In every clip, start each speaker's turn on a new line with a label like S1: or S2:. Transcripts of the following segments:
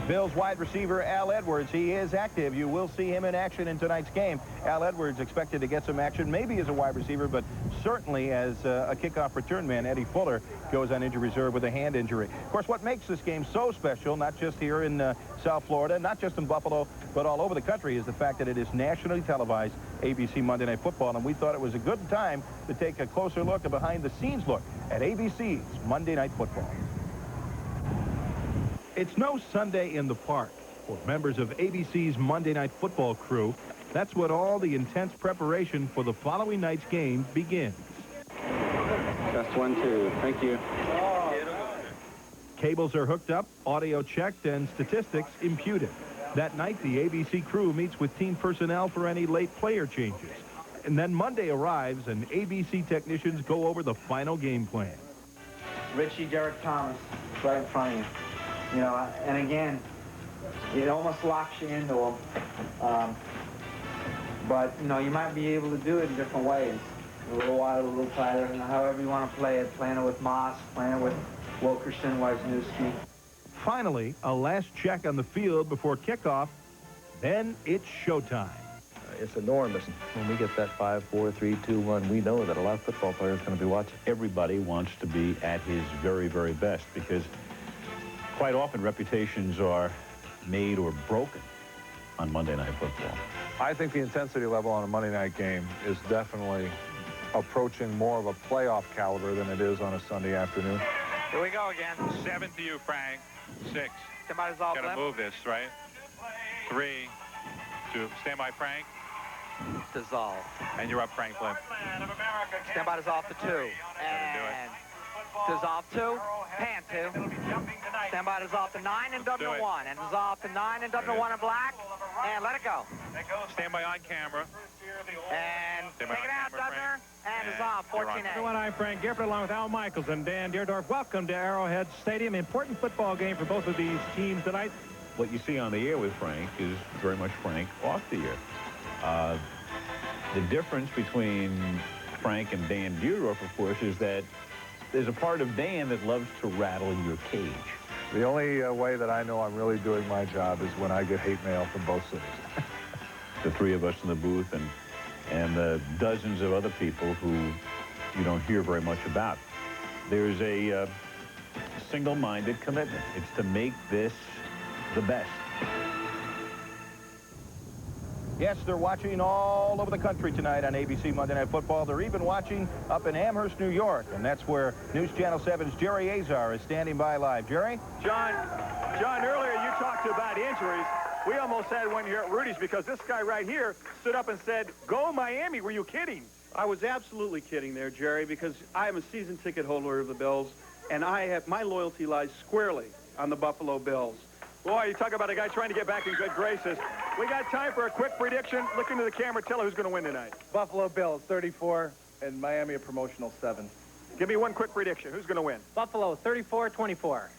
S1: Bills wide receiver Al Edwards, he is active. You will see him in action in tonight's game. Al Edwards expected to get some action, maybe as a wide receiver, but certainly as a kickoff return man. Eddie Fuller goes on injury reserve with a hand injury. Of course, what makes this game so special, not just here in South Florida, not just in Buffalo, but all over the country, is the fact that it is nationally televised ABC Monday Night Football, and we thought it was a good time to take a closer look, a behind-the-scenes look at ABC's Monday Night Football. It's no Sunday in the park for members of ABC's Monday Night Football crew. That's when all the intense preparation for the following night's game begins.
S2: Just 1, 2. Thank you.
S1: Cables are hooked up, audio checked, and statistics imputed. That night, the ABC crew meets with team personnel for any late player changes. And then Monday arrives, and ABC technicians go over the final game plan.
S3: Richie, Derek Thomas, right in front of you. You know, and again, it almost locks you into them. But, you know, you might be able to do it in different ways. A little wider, a little tighter, and however you want to play it. Playing it with Moss, playing it with Wilkerson, Wisniewski.
S1: Finally, a last check on the field before kickoff. Then it's showtime.
S4: It's enormous. When we get that 5, 4, 3, 2, 1, we know that a lot of football players are going to be watching.
S5: Everybody wants to be at his very, very best because quite often reputations are made or broken on Monday Night Football.
S6: I think the intensity level on a Monday night game is definitely approaching more of a playoff caliber than it is on a Sunday afternoon.
S7: Here we go again. 7 to you, Frank. 6.
S3: Somebody's all
S7: Got to move this, right? 3, 2. Stand by, Frank.
S3: Dissolve.
S7: And you're up, Frank Flynn.
S3: Stand by, dissolve to 2. And dissolve 2. Pan 2. Stand by, dissolve to 9 and W 1. And dissolve to 9 and W 1 in black. And let it go.
S7: Stand by on camera.
S3: And take it out, Dubner. And dissolve 14A.
S8: Everyone, I'm Frank Gifford along with Al Michaels and Dan Deerdorf. Welcome to Arrowhead Stadium. Important football game for both of these teams tonight.
S5: What you see on the air with Frank is very much Frank off the air. The difference between Frank and Dan Deerdorf, of course, is that there's a part of Dan that loves to rattle your cage.
S6: The only way that I know I'm really doing my job is when I get hate mail from both cities.
S5: The three of us in the booth and the dozens of other people who you don't hear very much about. There's a single-minded commitment. It's to make this the best.
S1: Yes, they're watching all over the country tonight on ABC Monday Night Football. They're even watching up in Amherst, New York, and that's where News Channel 7's Jerry Azar is standing by live. Jerry?
S9: John, earlier you talked about injuries. We almost had one here at Rudy's because this guy right here stood up and said, "Go Miami." Were you kidding?
S10: I was absolutely kidding there, Jerry, because I am a season ticket holder of the Bills, and my loyalty lies squarely on the Buffalo Bills.
S9: Boy, you talk about a guy trying to get back in good graces. We got time for a quick prediction. Look into the camera. Tell her who's going to win tonight.
S10: Buffalo Bills, 34, and Miami a promotional 7.
S9: Give me one quick prediction. Who's going to win?
S8: Buffalo, 34-24.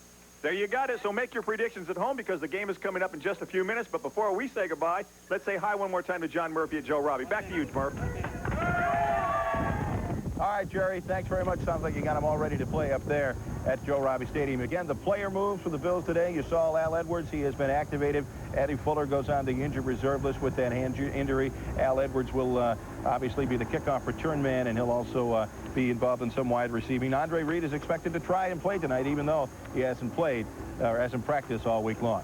S9: There you got it. So make your predictions at home because the game is coming up in just a few minutes. But before we say goodbye, let's say hi one more time to John Murphy and Joe Robbie. Back to you, Murph.
S1: All right, Jerry, thanks very much. Sounds like you got them all ready to play up there at Joe Robbie Stadium. Again, the player moves for the Bills today. You saw Al Edwards. He has been activated. Eddie Fuller goes on the injured reserve list with that hand injury. Al Edwards will obviously be the kickoff return man, and he'll also be involved in some wide receiving. Andre Reed is expected to try and play tonight, even though he hasn't played or hasn't practiced all week long.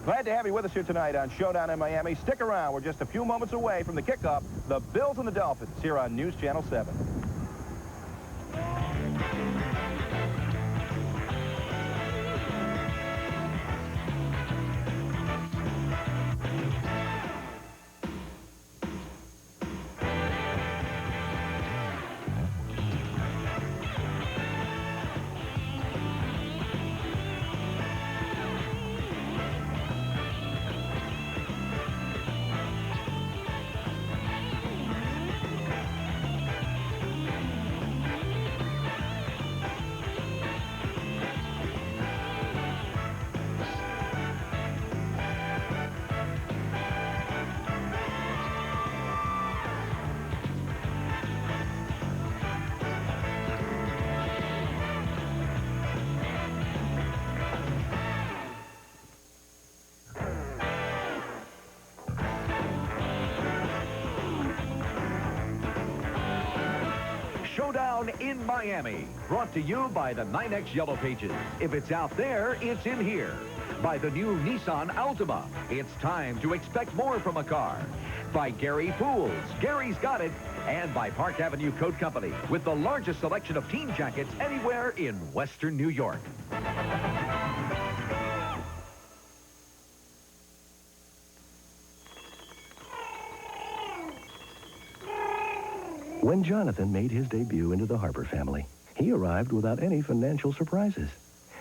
S1: Glad to have you with us here tonight on Showdown in Miami. Stick around. We're just a few moments away from the kickoff. The Bills and the Dolphins here on News Channel 7.
S11: Showdown in Miami. Brought to you by the 9X Yellow Pages. If it's out there, it's in here. By the new Nissan Altima. It's time to expect more from a car. By Gary Pools. Gary's got it. And by Park Avenue Coat Company, with the largest selection of team jackets anywhere in Western New York.
S12: When Jonathan made his debut into the Harper family, he arrived without any financial surprises.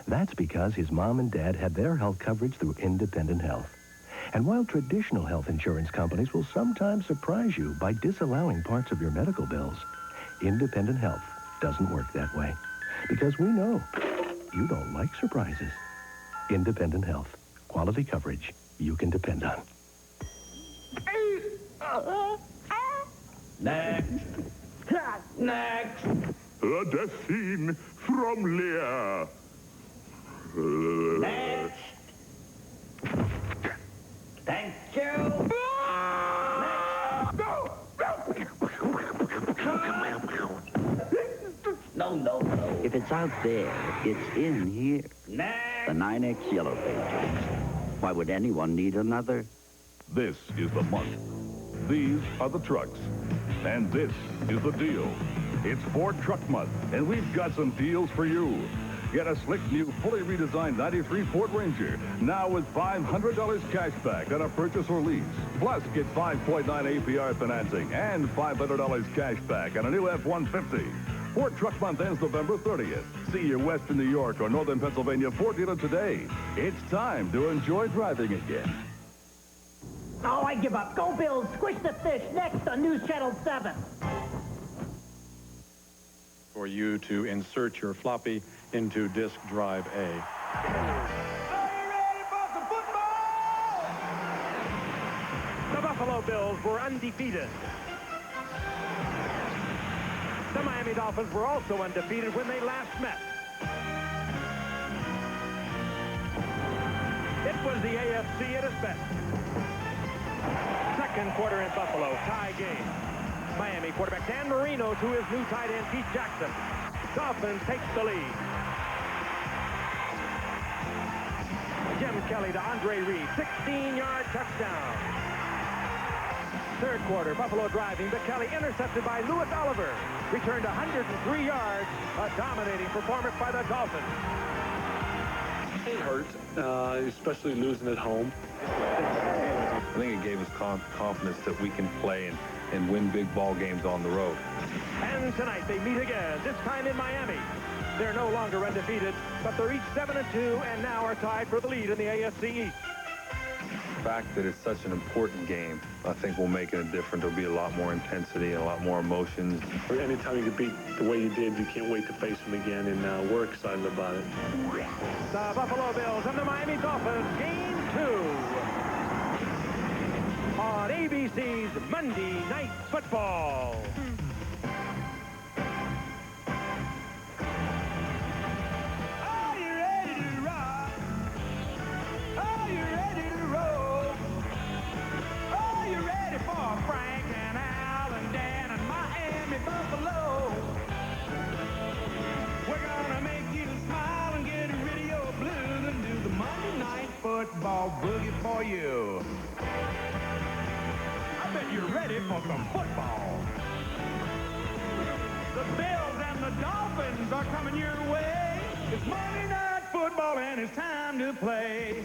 S12: That's because his mom and dad had their health coverage through Independent Health. And while traditional health insurance companies will sometimes surprise you by disallowing parts of your medical bills, Independent Health doesn't work that way. Because we know you don't like surprises. Independent Health. Quality coverage you can depend on.
S11: Next. Next.
S13: A death scene from Lear.
S11: Next. Thank you. No.
S14: If it's out there, it's in here.
S11: Next.
S14: The 9X Yellow Pages. Why would anyone need another?
S13: This is the month. These are the trucks. And this is the deal. It's Ford Truck Month, and we've got some deals for you. Get a slick new, fully redesigned 93 Ford Ranger, now with $500 cash back on a purchase or lease. Plus, get 5.9 APR financing and $500 cash back on a new F-150. Ford Truck Month ends November 30th. See your Western New York or Northern Pennsylvania Ford dealer today. It's time to enjoy driving again.
S15: Oh, I give up. Go Bills. Squish the fish. Next on News Channel 7.
S16: For you to insert your floppy into disk drive A.
S8: The Buffalo Bills were undefeated. The Miami Dolphins were also undefeated when they last met. It was the AFC at its best. Second quarter in Buffalo, tie game. Miami quarterback Dan Marino to his new tight end Pete Jackson. Dolphins takes the lead. Jim Kelly to Andre Reed, 16-yard touchdown. Third quarter, Buffalo driving, but Kelly intercepted by Louis Oliver. Returned 103 yards, a dominating performance by the Dolphins.
S17: It hurt, especially losing at home.
S6: I think it gave us confidence that we can play and win big ball games on the road.
S8: And tonight they meet again, this time in Miami. They're no longer undefeated, but they're each 7-2 and now are tied for the lead in the AFC East.
S6: The fact that it's such an important game, I think will make it different. There'll be a lot more intensity and a lot more emotions.
S17: Anytime you can beat the way you did, you can't wait to face them again, and we're excited about it.
S8: The Buffalo Bills and the Miami Dolphins, Game 2 on ABC's Monday Night Football.
S18: Are you ready to rock? Are you ready to roll? Are you ready for Frank and Al and Dan and Miami Buffalo? We're gonna make you smile and get rid of your blues and do the Monday Night Football Boogie for you. I bet you're ready for some football. The Bills and the Dolphins are coming your way. It's Monday Night Football and it's time to play.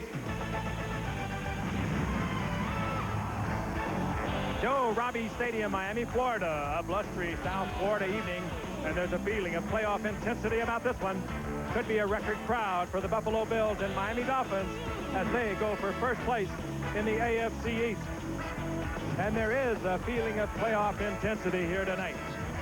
S8: Joe Robbie Stadium, Miami, Florida. A blustery South Florida evening, and there's a feeling of playoff intensity about this one. Could be a record crowd for the Buffalo Bills and Miami Dolphins as they go for first place in the AFC East. And there is a feeling of playoff intensity here tonight.